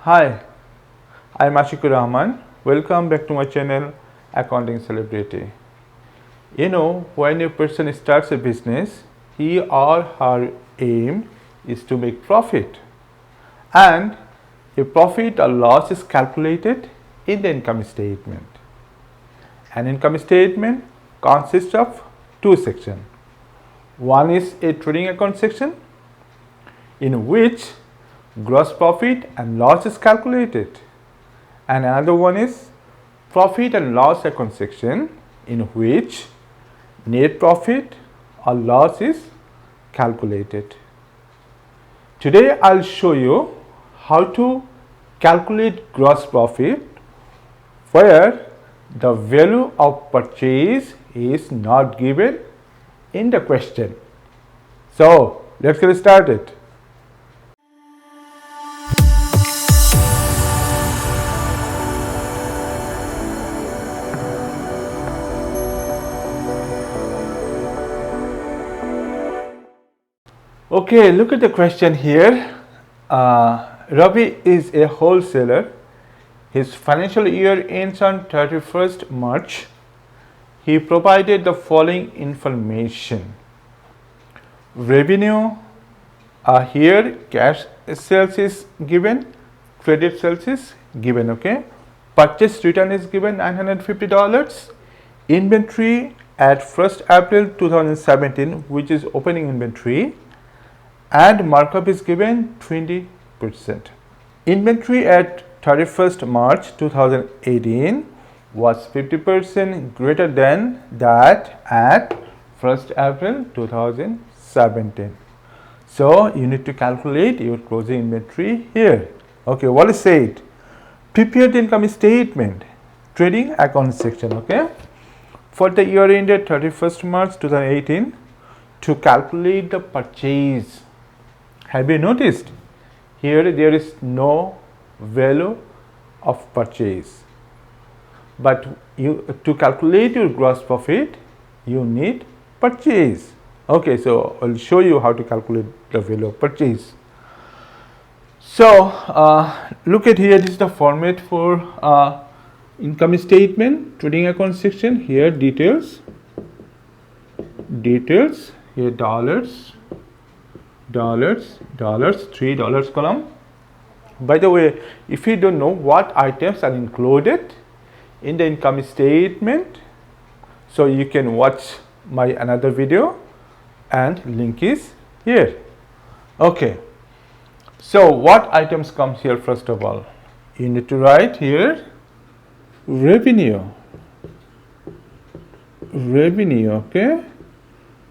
Hi, I'm Ashikur Rahman. Welcome back to my channel Accounting Celebrity. When a person starts a business, he or her aim is to make profit, and a profit or loss is calculated in the income statement. An income statement consists of two sections. One is a trading account section, in which gross profit and loss is calculated, and another one is profit and loss account section, in which net profit or loss is calculated. Today I'll show you how to calculate gross profit where the value of purchase is not given in the question. So let's get started. Okay, look at the question here. Ravi is a wholesaler. His financial year ends on 31st March. He provided the following information. Revenue, here cash sales is given, credit sales is given, okay. Purchase return is given $950. Inventory at 1st April 2017, which is opening inventory, and markup is given 20%. Inventory at 31st March 2018 was 50% greater than that at 1st April 2017. So you need to calculate your closing inventory here. Okay, what is said? Prepare the income statement, trading account section, okay, for the year ended 31st March 2018 to calculate the purchase. Have you noticed? Here there is no value of purchase, but to calculate your gross profit you need purchase. Okay, so I'll show you how to calculate the value of purchase. So look at here, this is the format for income statement, trading account section. Here details, here dollars, $3 column. By the way, if you don't know what items are included in the income statement, so you can watch my another video and link is here. Okay, so what items comes here? First of all, you need to write here revenue, okay.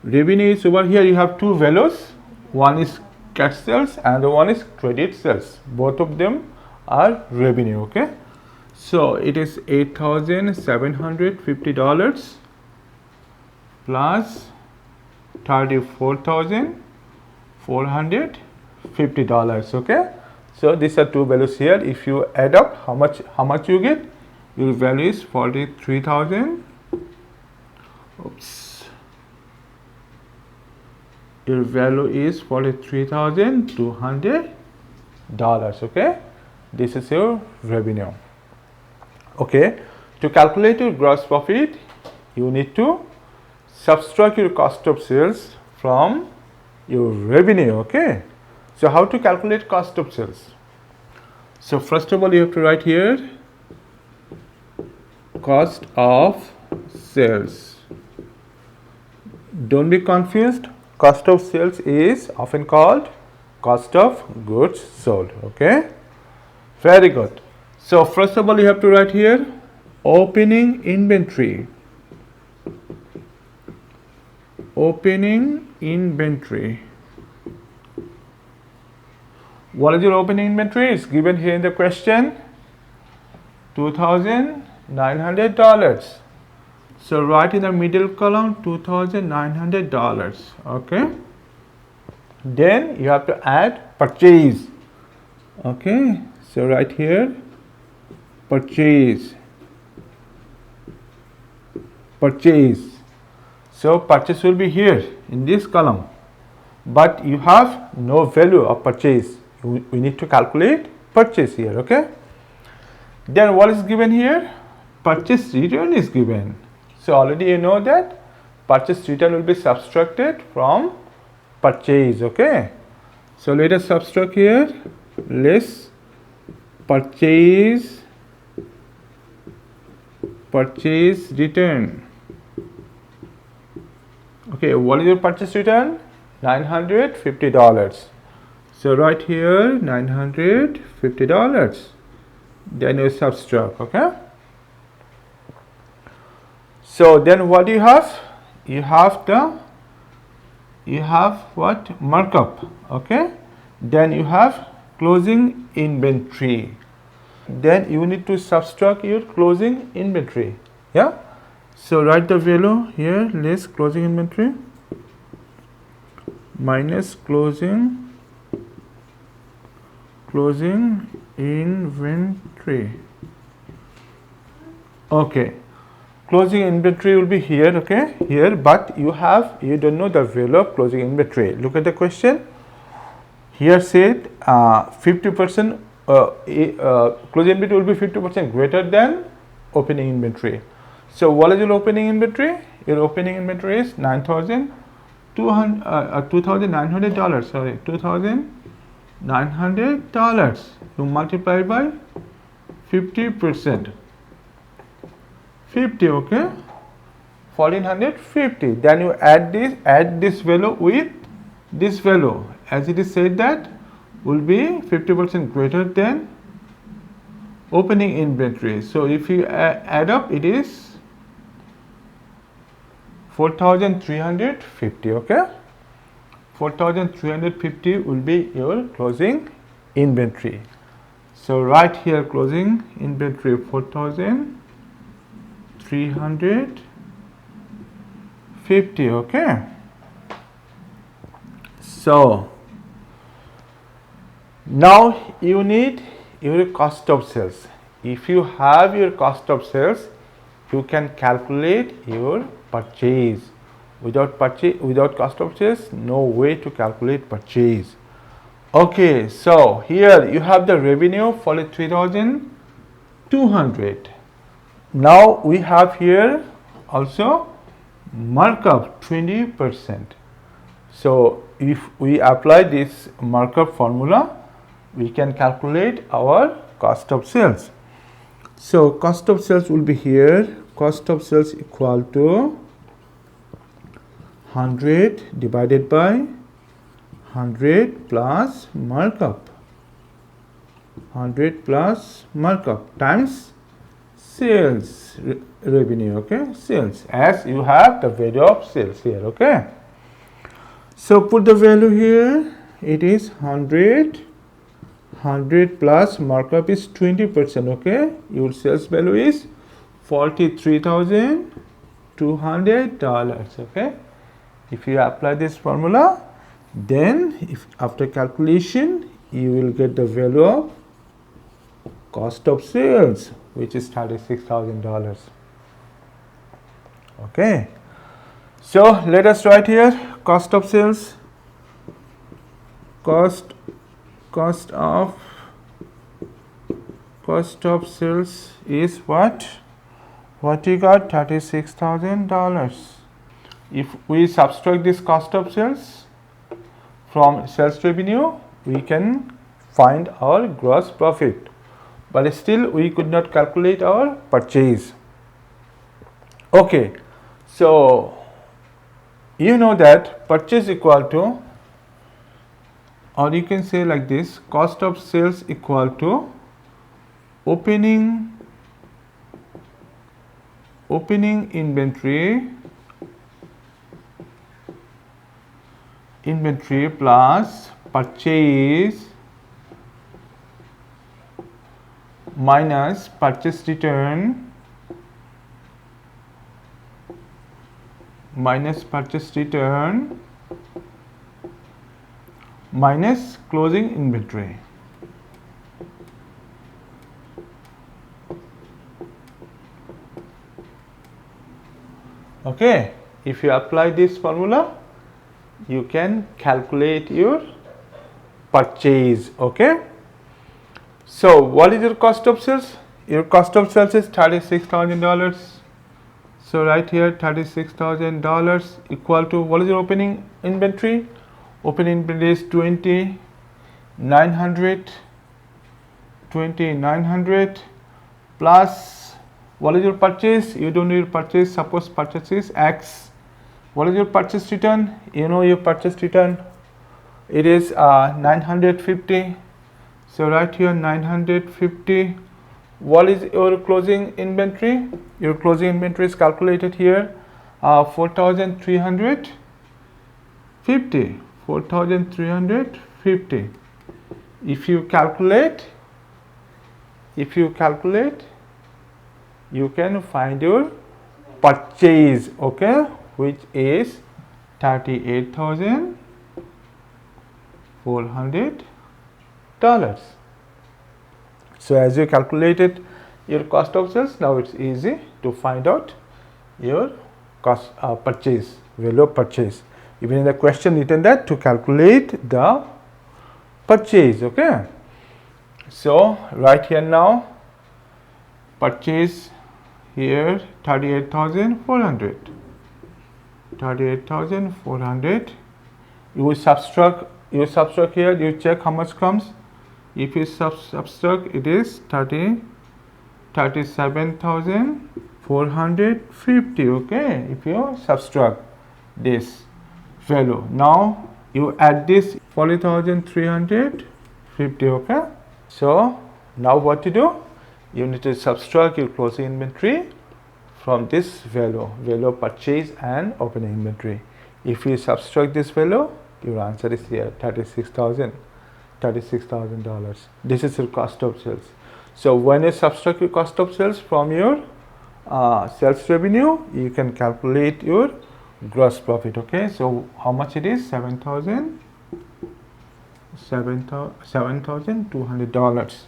Revenue is over here. You have two values. One is cash sales and the one is credit sales. Both of them are revenue, okay. So it is $8,750 plus $34,450, okay. So these are two values here. If you add up, how much you get? Your value is 43,000. Your value is $43,200, okay. This is your revenue. Okay, to calculate your gross profit, you need to subtract your cost of sales from your revenue, okay. So how to calculate cost of sales? So first of all, you have to write here cost of sales. Don't be confused. Cost of sales is often called cost of goods sold, okay. Very good. So first of all, you have to write here opening inventory. What is your opening inventory? It's given here in the question, $2,900. So write in the middle column $2,900, okay. Then you have to add purchase, okay. So write here purchase. So purchase will be here in this column, but you have no value of purchase. We need to calculate purchase here, okay? Then what is given here? Purchase return is given. So already you know that purchase return will be subtracted from purchase, okay? So let us subtract here, less purchase return. Okay, what is your purchase return? $950. So right here $950. Then you subtract, okay? So then what do you have? You have what? Markup, okay? Then you have closing inventory. Then you need to subtract your closing inventory, yeah? So write the value here, less closing inventory minus closing inventory. Okay, closing inventory will be here, okay, here, but you don't know the value of closing inventory. Look at the question here, said 50% closing inventory will be 50% greater than opening inventory. So what is your opening inventory? Your opening inventory is $2,900. Sorry, $2,900. You multiply by 50%. 50, okay? 1,450. Then you add this value with this value, as it is said that will be 50% greater than opening inventory. So if you add up, it is 4,350, okay? 4,350 will be your closing inventory. So right here, closing inventory 4,350, okay? So now you need your cost of sales. If you have your cost of sales, you can calculate your purchase. Without cost of sales, no way to calculate purchase. Okay, so here you have the revenue for 3,200. Now we have here also markup 20%. So if we apply this markup formula, we can calculate our cost of sales. So cost of sales will be here, cost of sales equal to 100 divided by 100 plus markup, 100 plus markup times sales revenue, okay? Sales, as you have the value of sales here, okay? So put the value here, it is 100 plus markup is 20%, okay? Your sales value is $43,200, okay? If you apply this formula, then if after calculation you will get the value of cost of sales, which is $36,000. Okay, so let us write here cost of sales. Cost of sales is what you got? $36,000. If we subtract this cost of sales from sales revenue, we can find our gross profit, but still we could not calculate our purchase. Okay, so you know that purchase equal to, or you can say like this, cost of sales equal to opening inventory plus purchase minus purchase return minus closing inventory. Okay, if you apply this formula, you can calculate your purchase. Okay, So what is your cost of sales? Your cost of sales is $36,000. So right here $36,000 equal to, what is your opening inventory? Opening inventory is 2,900 plus, what is your purchase? You don't need purchase, suppose purchase is X. What is your purchase return? You know your purchase return, it is 950. So right here 950. What is your closing inventory? Your closing inventory is calculated here 4,350. 4,350. If you calculate, you can find your purchase, okay, which is $38,400. So as you calculated your cost of sales, now it's easy to find out your cost purchase, value of purchase. Even in the question written that to calculate the purchase, okay. So right here now, purchase here 38,400. 38,400. You subtract here, you check how much comes. If you subtract, it is 37,450, okay. If you subtract this value, now you add this 40,350, okay. So now what to do? You need to subtract your closing inventory from this value of purchase and opening inventory. If you subtract this value, your answer is here, $36,000. This is your cost of sales. So when you subtract your cost of sales from your sales revenue, you can calculate your gross profit, okay. So how much it is? $7,200.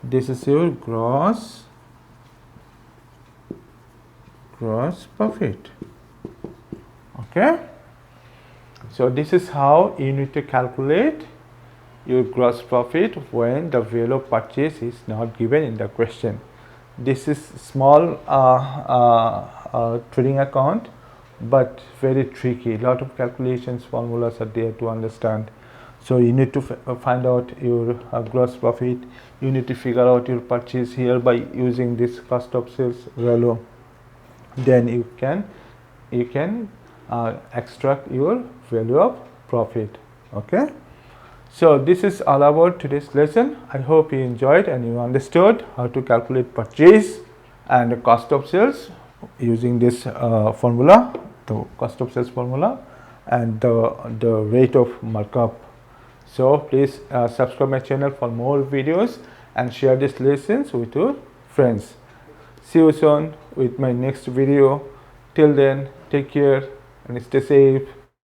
This is your gross profit, okay. So this is how you need to calculate your gross profit when the value of purchase is not given in the question. This is small trading account, but very tricky. Lot of calculations, formulas are there to understand. So you need to find out your gross profit. You need to figure out your purchase here by using this cost of sales value. Then you can extract your value of profit, okay. So this is all about today's lesson. I hope you enjoyed and you understood how to calculate purchase and the cost of sales using this formula, the cost of sales formula, and the rate of markup. So please subscribe my channel for more videos and share these lessons with your friends. See you soon with my next video. Till then, take care and stay safe.